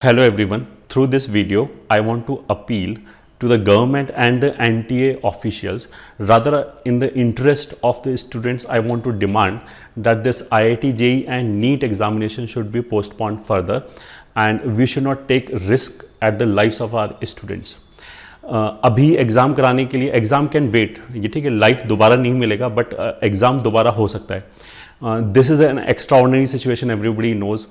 Hello everyone, through this video I want to appeal to the government and the NTA officials. Rather, in the interest of the students, I want to demand that this IIT JEE and NEET examination should be postponed further and we should not take risk at the lives of our students. अभी exam कराने के लिए exam can wait, ये ठीक है, life दोबारा नहीं मिलेगा बट एग्ज़ाम दोबारा हो सकता है. This is an extraordinary situation, everybody nose.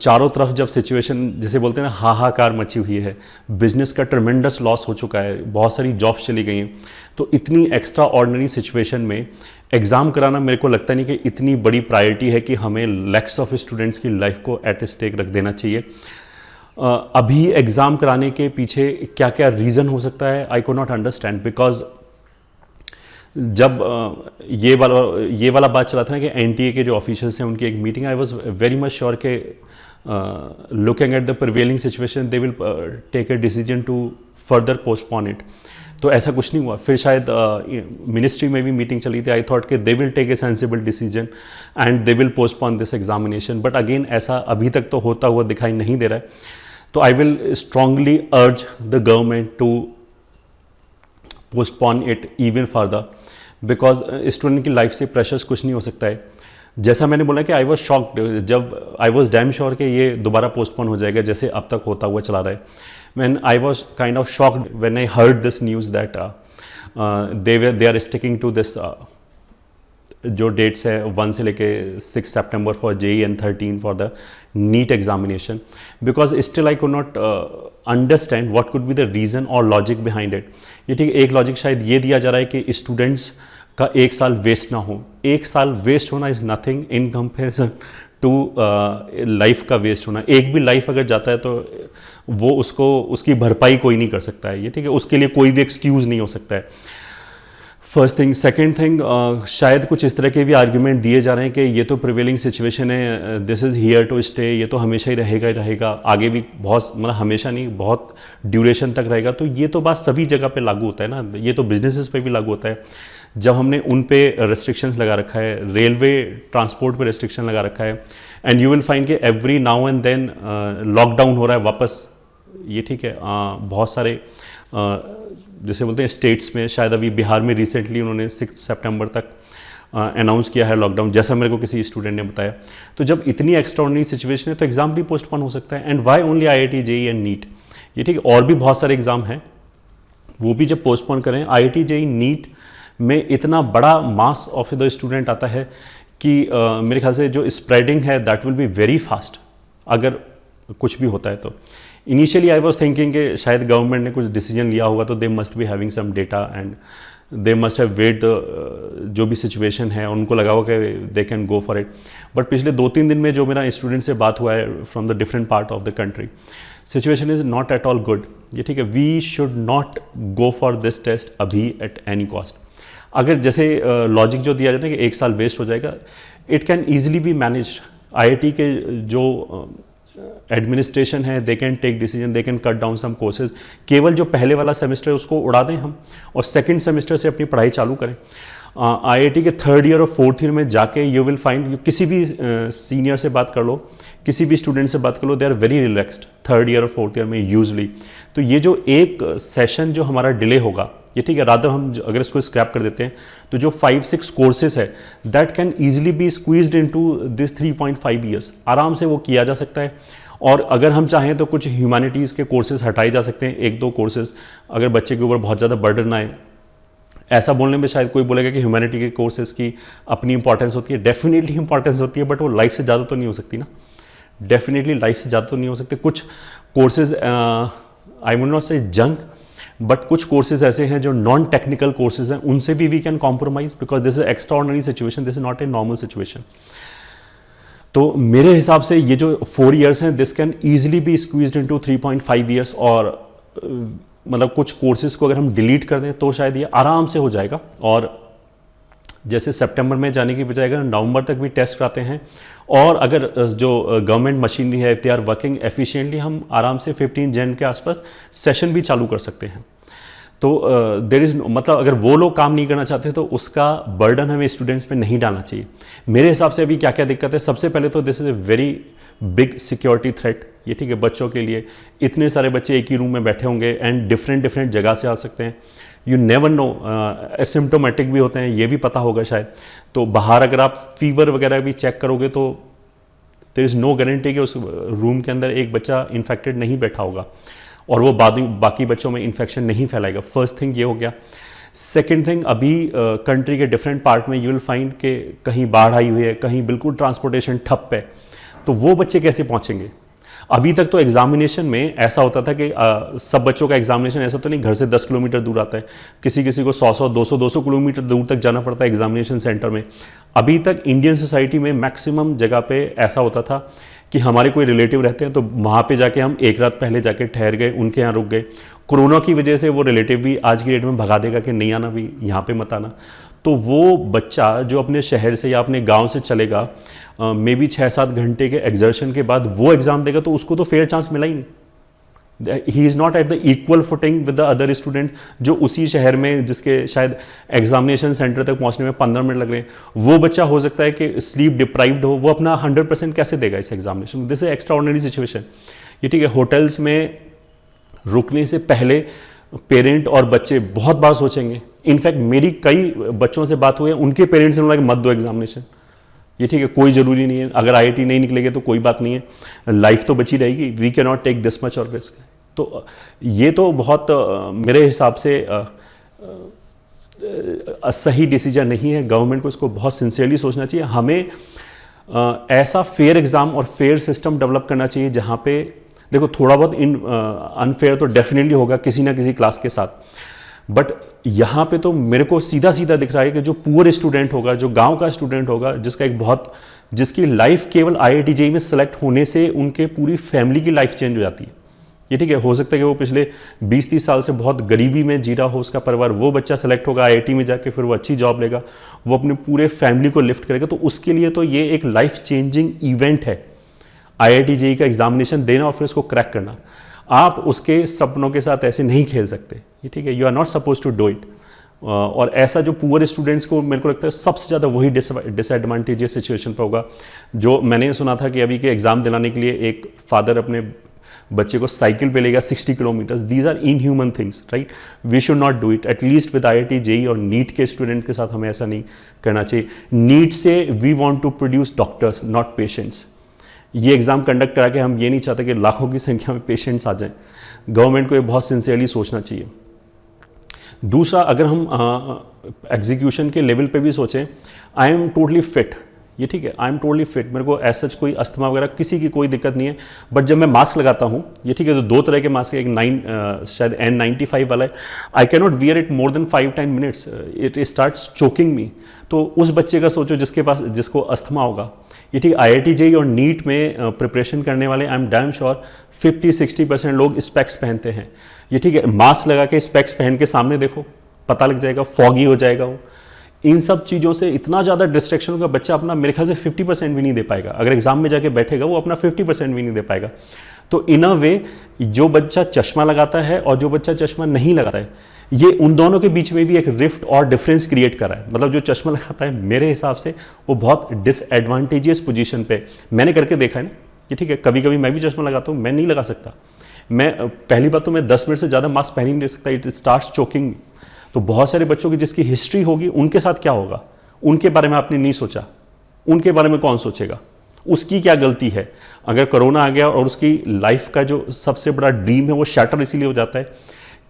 चारों तरफ जब सिचुएशन जैसे बोलते हैं ना, हाहाकार मची हुई है, बिजनेस का ट्रमेंडस लॉस हो चुका है, बहुत सारी जॉब्स चली गई हैं, तो इतनी एक्स्ट्रा ऑर्डिनरी सिचुएशन में एग्ज़ाम कराना मेरे को लगता नहीं कि इतनी बड़ी प्रायोरिटी है कि हमें लैक्स ऑफ स्टूडेंट्स की लाइफ को एट स्टेक रख देना चाहिए. अभी एग्ज़ाम कराने के पीछे क्या क्या रीज़न हो सकता है, आई को नॉट अंडरस्टैंड. बिकॉज जब ये वाला बात चला था ना कि एनटीए के जो ऑफिशियल्स हैं उनकी एक meeting, I was very much sure के looking at the prevailing situation they will take a decision to further postpone it. तो ऐसा कुछ नहीं हुआ. फिर शायद मिनिस्ट्री में भी मीटिंग चली थी. आई थॉट कि they will take a sensible decision and they will postpone this examination, but again ऐसा अभी तक तो होता हुआ दिखाई नहीं दे रहा है. तो I will strongly urge the government to postpone it even further, because student की लाइफ से प्रेशर्स कुछ नहीं हो सकता है. जैसा मैंने बोला कि आई वॉज शॉक्ड, जब आई वॉज डैम श्योर कि ये दोबारा पोस्टपोन हो जाएगा जैसे अब तक होता हुआ चला रहा है. when I was kind of shocked when I heard this news that they are sticking to this जो डेट्स है 1 से लेके 6 सितंबर for JEE and 13 for the NEET examination, because still I could not understand what could be the reason और logic behind it. ये ठीक है, एक लॉजिक शायद ये दिया जा रहा है कि स्टूडेंट्स का एक साल वेस्ट ना हो. एक साल वेस्ट होना is nothing in comparison to life का वेस्ट होना. एक भी लाइफ अगर जाता है तो वो उसकी भरपाई कोई नहीं कर सकता है. ये ठीक है, उसके लिए कोई भी एक्सक्यूज़ नहीं हो सकता है. First thing. सेकेंड थिंग, शायद कुछ इस तरह के भी आर्ग्यूमेंट दिए जा रहे हैं कि ये तो प्रिवेलिंग सिचुएशन है, this is here to stay, ये तो हमेशा ही रहेगा ही रहेगा, आगे भी बहुत, मतलब हमेशा नहीं, बहुत ड्यूरेशन तक रहेगा. तो ये तो बात सभी जगह पे लागू होता है ना, ये तो बिजनेसेस पे भी लागू होता है. जब हमने उन पे रेस्ट्रिक्शंस लगा रखा है, रेलवे ट्रांसपोर्ट पे रेस्ट्रिक्शन लगा रखा है, एंड यू विल फाइंड कि every now and then lockdown हो रहा है वापस. ये ठीक है, बहुत सारे जैसे बोलते हैं स्टेट्स में, शायद अभी बिहार में रिसेंटली उन्होंने 6 सितंबर तक अनाउंस किया है लॉकडाउन, जैसा मेरे को किसी स्टूडेंट ने बताया. तो जब इतनी एक्स्ट्राऑर्डिनरी सिचुएशन है तो एग्ज़ाम भी पोस्टपोन हो सकता है. And why only IIT JEE and NEET? ये ठीक है, और भी बहुत सारे एग्ज़ाम हैं, वो भी जब पोस्टपोन करें. IIT JEE नीट में इतना बड़ा मास ऑफ द स्टूडेंट आता है कि मेरे ख्याल से जो स्प्रेडिंग है that will be very fast अगर कुछ भी होता है तो. इनिशियली आई वॉज थिंकिंग कि शायद गवर्नमेंट ने कुछ डिसीजन लिया होगा तो they must be having some data and they must have wait जो भी सिचुएशन है, उनको लगा हुआ कि they can go for it. But पिछले 2-3 दिन में जो मेरा स्टूडेंट से बात हुआ है from the different part of the country, situation is not at all good. ये ठीक है, we should not go for this test अभी एट एनी कॉस्ट. अगर जैसे लॉजिक जो दिया जाता है कि एक साल वेस्ट हो जाएगा, it can easily be manage. IIT के जो एडमिनिस्ट्रेशन है, they can take decision, they can cut down some courses. केवल जो पहले वाला सेमेस्टर है उसको उड़ा दें हम और सेकंड सेमेस्टर से अपनी पढ़ाई चालू करें. IIT के 3rd ईयर और 4th ईयर में जाके यू विल फाइंड, किसी भी सीनियर से बात कर लो, किसी भी स्टूडेंट से बात कर लो, they are very relaxed 3rd year और 4th ईयर में यूजली. तो ये जो एक सेशन जो हमारा डिले होगा, ये ठीक है, रादर हम अगर इसको स्क्रैप कर देते हैं तो जो 5-6 कोर्सेज है that can easily be squeezed into this 3.5 years. आराम से वो किया जा सकता है. और अगर हम चाहें तो कुछ ह्यूमैनिटीज़ के कोर्सेज हटाए जा सकते हैं, 1-2 कोर्सेज, अगर बच्चे के ऊपर बहुत ज़्यादा बर्डन आए. ऐसा बोलने में शायद कोई बोलेगा कि ह्यूमैनिटी के कोर्सेज की अपनी इंपॉर्टेंस होती है. डेफिनेटली इंपॉर्टेंस होती है, बट वो लाइफ से ज़्यादा तो नहीं हो सकती ना. डेफिनेटली लाइफ से ज़्यादा तो नहीं हो सकते. कुछ courses, I would not say junk, but कुछ कोर्सेज ऐसे हैं जो नॉन टेक्निकल कोर्सेज हैं, उनसे भी we can compromise, because this is extraordinary situation, this is not a normal situation. तो मेरे हिसाब से ये जो 4 ईयर्स हैं, this can easily be squeezed into 3.5 years. और मतलब कुछ कोर्सेज को अगर हम डिलीट कर दें तो शायद ये आराम से हो जाएगा. और जैसे सितंबर में जाने की बजाय अगर नवंबर तक भी टेस्ट कराते हैं, और अगर जो गवर्नमेंट मशीनरी है, दे आर वर्किंग एफिशिएंटली, हम आराम से 15 जन के आसपास सेशन भी चालू कर सकते हैं. तो देर इज़ मतलब अगर वो लोग काम नहीं करना चाहते तो उसका बर्डन हमें स्टूडेंट्स पे नहीं डालना चाहिए। मेरे हिसाब से अभी क्या क्या दिक्कत है, सबसे पहले तो this is a very big security threat, ये ठीक है, बच्चों के लिए इतने सारे बच्चे एक ही रूम में बैठे होंगे एंड डिफरेंट जगह से आ सकते हैं, यू नेवर नो, एसिम्प्टोमेटिक भी होते हैं, ये भी पता होगा शायद। तो बाहर अगर आप फीवर वगैरह भी चेक करोगे तो देयर इज़ नो गारंटी कि उस रूम के अंदर एक बच्चा इन्फेक्टेड नहीं बैठा होगा और वो बाकी बच्चों में इन्फेक्शन नहीं फैलाएगा। फर्स्ट थिंग ये हो गया। सेकेंड थिंग, अभी कंट्री के डिफरेंट पार्ट में यू विल फाइंड कि कहीं बाढ़ आई हुई है, कहीं बिल्कुल ट्रांसपोर्टेशन ठप है, तो वो बच्चे कैसे पहुंचेंगे? अभी तक तो एग्जामिनेशन में ऐसा होता था कि सब बच्चों का एग्जामिनेशन ऐसा तो नहीं घर से 10 किलोमीटर दूर आता है, किसी किसी को 100 200 किलोमीटर दूर तक जाना पड़ता है एग्जामिनेशन सेंटर में। अभी तक इंडियन सोसाइटी में मैक्सिमम जगह पे ऐसा होता था कि हमारे कोई रिलेटिव रहते हैं तो वहाँ पे जाके हम एक रात पहले जाके ठहर गए, उनके यहाँ रुक गए। कोरोना की वजह से वो रिलेटिव भी आज की डेट में भगा देगा कि नहीं आना भी, यहाँ पे मत आना। तो वो बच्चा जो अपने शहर से या अपने गांव से चलेगा, मे बी 6-7 घंटे के एग्जर्शन के बाद वो एग्ज़ाम देगा, तो उसको तो फेयर चांस मिला ही नहीं। He is not at the equal footing with the other student जो उसी शहर में, जिसके शायद एग्जामिनेशन सेंटर तक पहुंचने में 15 मिनट लग रहे हैं। वो बच्चा हो सकता है कि स्लीप डिप्राइव्ड हो, वो अपना 100% कैसे देगा इस examination? This is extra ordinary situation. ये ठीक है, होटल्स में रुकने से पहले पेरेंट और बच्चे बहुत बार सोचेंगे। इनफैक्ट मेरी कई बच्चों से बात हुई है, उनके पेरेंट्स ने बोला कि मत दो एग्जामिनेशन, ये ठीक है, कोई ज़रूरी नहीं है, अगर आईआईटी नहीं निकलेगी तो कोई बात नहीं है, लाइफ तो बची रहेगी, we can not take this much और रिस्क। तो ये तो बहुत मेरे हिसाब से सही डिसीजन नहीं है। गवर्नमेंट को इसको बहुत सिंसियरली सोचना चाहिए। हमें ऐसा फेयर एग्ज़ाम और फेयर सिस्टम डेवलप करना चाहिए जहाँ पे देखो थोड़ा बहुत अनफेयर तो डेफिनेटली होगा किसी ना किसी क्लास के साथ, बट यहाँ पे तो मेरे को सीधा सीधा दिख रहा है कि जो पुअर स्टूडेंट होगा, जो गांव का स्टूडेंट होगा, जिसकी लाइफ केवल आईआईटी जेईई में सेलेक्ट होने से उनके पूरी फैमिली की लाइफ चेंज हो जाती है। ये ठीक है, हो सकता है कि वो पिछले 20-30 साल से बहुत गरीबी में जी रहा हो उसका परिवार, वो बच्चा सेलेक्ट होगा आईआईटी में जाके, फिर वो अच्छी जॉब लेगा, वो अपने पूरे फैमिली को लिफ्ट करेगा। तो उसके लिए तो ये एक लाइफ चेंजिंग इवेंट है, आईआईटी जेईई का एग्जामिनेशन देना और फिर उसको क्रैक करना। आप उसके सपनों के साथ ऐसे नहीं खेल सकते, ये ठीक है, you are not suppose to do it. और ऐसा जो पुअर स्टूडेंट्स को मेरे को लगता है सबसे ज़्यादा वही डिसएडवांटेजियस सिचुएशन पर होगा। जो मैंने सुना था कि अभी के एग्ज़ाम दिलाने के लिए एक फादर अपने बच्चे को साइकिल पे लेगा 60 kilometres. These are inhuman things, right? We should not do it. At least with IIT JEE और नीट के स्टूडेंट के साथ हमें ऐसा नहीं करना चाहिए। नीट से we want to produce doctors, not patients. ये एग्ज़ाम कंडक्ट करा के हम ये नहीं चाहते कि लाखों की संख्या में पेशेंट्स आ जाएं। गवर्नमेंट को ये बहुत सिंसियरली सोचना चाहिए। दूसरा, अगर हम एग्जीक्यूशन के लेवल पे भी सोचें, आई एम टोटली फिट, ये ठीक है, आई एम टोटली फिट, मेरे को ऐसा कोई अस्थमा वगैरह किसी की कोई दिक्कत नहीं है। बट जब मैं मास्क लगाता हूँ, ये ठीक है, तो 2 तरह के मास्क है, एक शायद N95 वाला है, I can not wear it more than 5-10 minutes, it starts choking me. तो उस बच्चे का सोचो जिसको अस्थमा होगा। ये ठीक, आईआईटी जेईई और नीट में प्रिपरेशन करने वाले आई एम डैम श्योर 50-60% लोग स्पेक्स पहनते हैं। ये ठीक है, मास्क लगा के स्पेक्स पहन के सामने देखो, पता लग जाएगा, फॉगी हो जाएगा वो। इन सब चीज़ों से इतना ज़्यादा डिस्ट्रैक्शन होगा, बच्चा अपना मेरे ख्याल से 50% भी नहीं दे पाएगा। अगर एग्जाम में जाके बैठेगा वो अपना 50% भी नहीं दे पाएगा। तो इन अ वे जो बच्चा चश्मा लगाता है और जो बच्चा चश्मा नहीं लगाता है, ये उन दोनों के बीच में भी एक रिफ्ट और डिफरेंस क्रिएट कर रहा है। मतलब जो चश्मा लगाता है मेरे हिसाब से वो बहुत डिसएडवांटेजियस पोजीशन पे, मैंने करके देखा है ना, ये ठीक है, कभी कभी मैं भी चश्मा लगाता हूँ, मैं नहीं लगा सकता। मैं पहली बात तो मैं 10 मिनट से ज़्यादा मास्क पहन ही नहीं सकता, इट स्टार्ट्स चोकिंग। तो बहुत सारे बच्चों की जिसकी हिस्ट्री होगी उनके साथ क्या होगा, उनके बारे में आपने नहीं सोचा। उनके बारे में कौन सोचेगा, उसकी क्या गलती है? अगर कोरोना आ गया और उसकी लाइफ का जो सबसे बड़ा ड्रीम है वो शैटर इसीलिए हो जाता है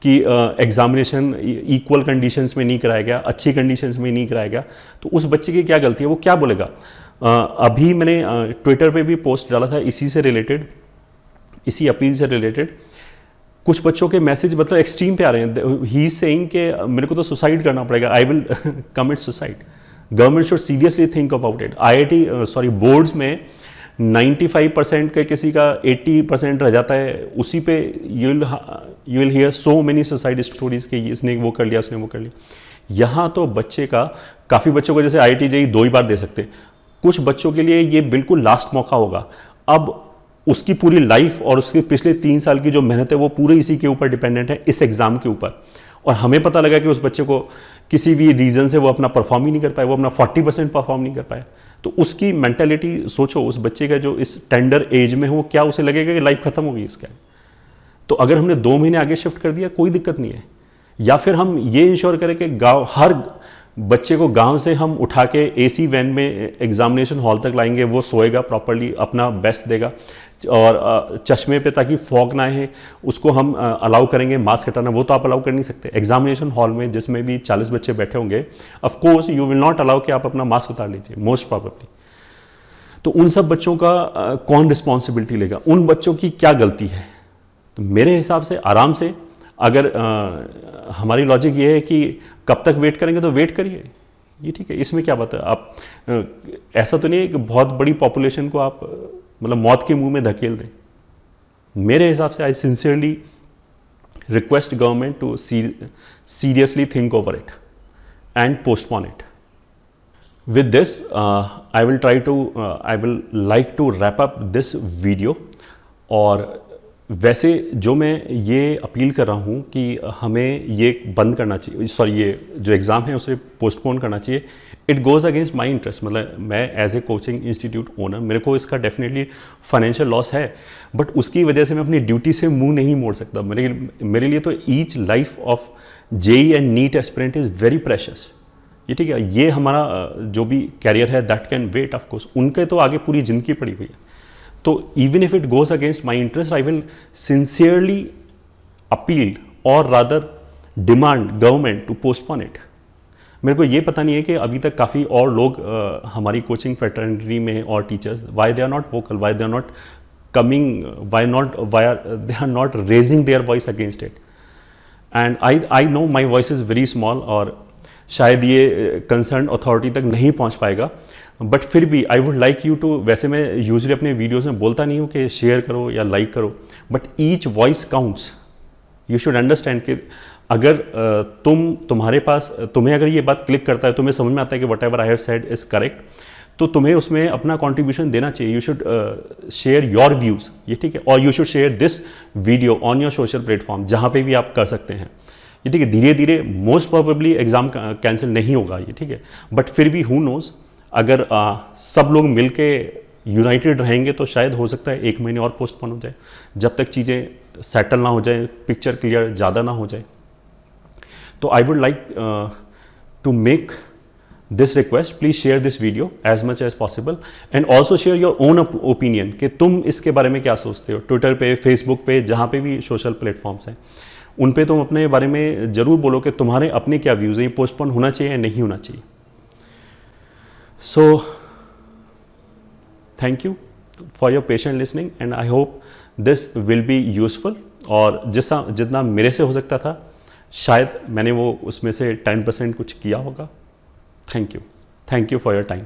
कि एग्जामिनेशन इक्वल कंडीशंस में नहीं कराया गया, अच्छी कंडीशंस में नहीं कराया गया, तो उस बच्चे की क्या गलती है, वो क्या बोलेगा? अभी मैंने ट्विटर पे भी पोस्ट डाला था इसी से रिलेटेड, इसी अपील से रिलेटेड। कुछ बच्चों के मैसेज मतलब एक्सट्रीम पे आ रहे हैं। ही इज सेइंग कि मेरे को तो सुसाइड करना पड़ेगा, I will commit suicide. Government should seriously think about it. IIT boards में 95% के किसी का 80% रह जाता है, उसी पे you will here so many suicide stories कि इसने वो कर लिया, उसने वो कर लिया। यहाँ तो बच्चे का, काफ़ी बच्चों को जैसे आईआईटी जेईई 2 ही बार दे सकते, कुछ बच्चों के लिए ये बिल्कुल लास्ट मौका होगा। अब उसकी पूरी लाइफ और उसके पिछले 3 साल की जो मेहनत है वो पूरे इसी के ऊपर डिपेंडेंट है, इस एग्ज़ाम के ऊपर। और हमें पता लगा कि उस बच्चे को किसी भी रीज़न से वो अपना परफॉर्म ही नहीं कर पाया, वो अपना 40% परफॉर्म नहीं कर पाया, तो उसकी मेंटालिटी सोचो, उस बच्चे का जो इस टेंडर एज में हो, क्या उसे लगेगा कि लाइफ खत्म हो गई इसका। तो अगर हमने 2 महीने आगे शिफ्ट कर दिया कोई दिक्कत नहीं है, या फिर हम ये इंश्योर करें कि गाँव, हर बच्चे को गांव से हम उठा के एसी वैन में एग्जामिनेशन हॉल तक लाएंगे, वो सोएगा प्रॉपर्ली, अपना बेस्ट देगा, और चश्मे पे ताकि फॉग ना है उसको हम अलाउ करेंगे। मास्क हटाना वो तो आप अलाउ कर नहीं सकते। एग्जामिनेशन हॉल में जिसमें भी 40 बच्चे बैठे होंगे, of course you will not allow कि आप अपना मास्क उतार लीजिए, मोस्ट प्रॉबेबली। तो उन सब बच्चों का कौन रिस्पॉन्सिबिलिटी लेगा, उन बच्चों की क्या गलती है? तो मेरे हिसाब से आराम से, अगर हमारी लॉजिक ये है कि कब तक वेट करेंगे तो वेट करिए, ये ठीक है, इसमें क्या बात है। आप ऐसा तो नहीं है कि बहुत बड़ी पॉपुलेशन को आप मतलब मौत के मुंह में धकेल दें। मेरे हिसाब से I sincerely request government to seriously think over it and postpone it. With this I will like to wrap up this video. और वैसे जो मैं ये अपील कर रहा हूँ कि हमें ये बंद करना चाहिए, सॉरी ये जो एग्ज़ाम है उसे पोस्टपोन करना चाहिए, it goes against my interest. मतलब मैं as a coaching institute owner, मेरे को इसका डेफिनेटली फाइनेंशियल लॉस है, बट उसकी वजह से मैं अपनी ड्यूटी से मुंह नहीं मोड़ सकता। मेरे लिए तो each life of JEE and NEET aspirant is very precious, ये ठीक है। ये हमारा जो भी कैरियर है that can wait, of course उनके तो आगे पूरी जिंदगी पड़ी हुई है। तो even if it goes against my interest, I will sincerely appeal और rather demand government to postpone it. मेरे को ये पता नहीं है कि अभी तक काफ़ी और लोग हमारी कोचिंग फ्रेटर्निटी में और teachers, why they are not vocal, why they are not coming, why they are not raising their voice against it. And I know my voice is very small और शायद ये कंसर्न अथॉरिटी तक नहीं पहुंच पाएगा, but फिर भी I would like you to, वैसे मैं यूजुअली अपने वीडियोस में बोलता नहीं हूँ कि शेयर करो या लाइक करो, but each voice counts. You should understand कि अगर तुम्हें अगर ये बात क्लिक करता है, तुम्हें समझ में आता है कि what ever I have said is correct, तो तुम्हें उसमें अपना कॉन्ट्रीब्यूशन देना चाहिए। You should share your views, ये ठीक है, और you should share this video on your social platform, जहाँ पे भी आप कर सकते हैं, ये ठीक है। धीरे धीरे मोस्ट प्रोबेबली एग्जाम कैंसिल नहीं होगा, ये ठीक है, बट फिर भी हु नोज, अगर सब लोग मिलके यूनाइटेड रहेंगे तो शायद हो सकता है 1 महीने और पोस्टपोन हो जाए, जब तक चीज़ें सेटल ना हो जाए, पिक्चर क्लियर ज़्यादा ना हो जाए। तो I would like to make this request, please share this video as much as possible and also share your own opinion कि तुम इसके बारे में क्या सोचते हो। ट्विटर पे, फेसबुक पे, जहाँ पे भी सोशल प्लेटफॉर्म्स हैं, उन पे तुम अपने बारे में ज़रूर बोलो कि तुम्हारे अपने क्या व्यूज़ हैं, पोस्टपोन होना चाहिए या नहीं होना चाहिए। So, thank you for your patient listening and I hope this will be useful। और जितना मेरे से हो सकता था, शायद मैंने वो उसमें से 10% कुछ किया होगा। Thank you for your time.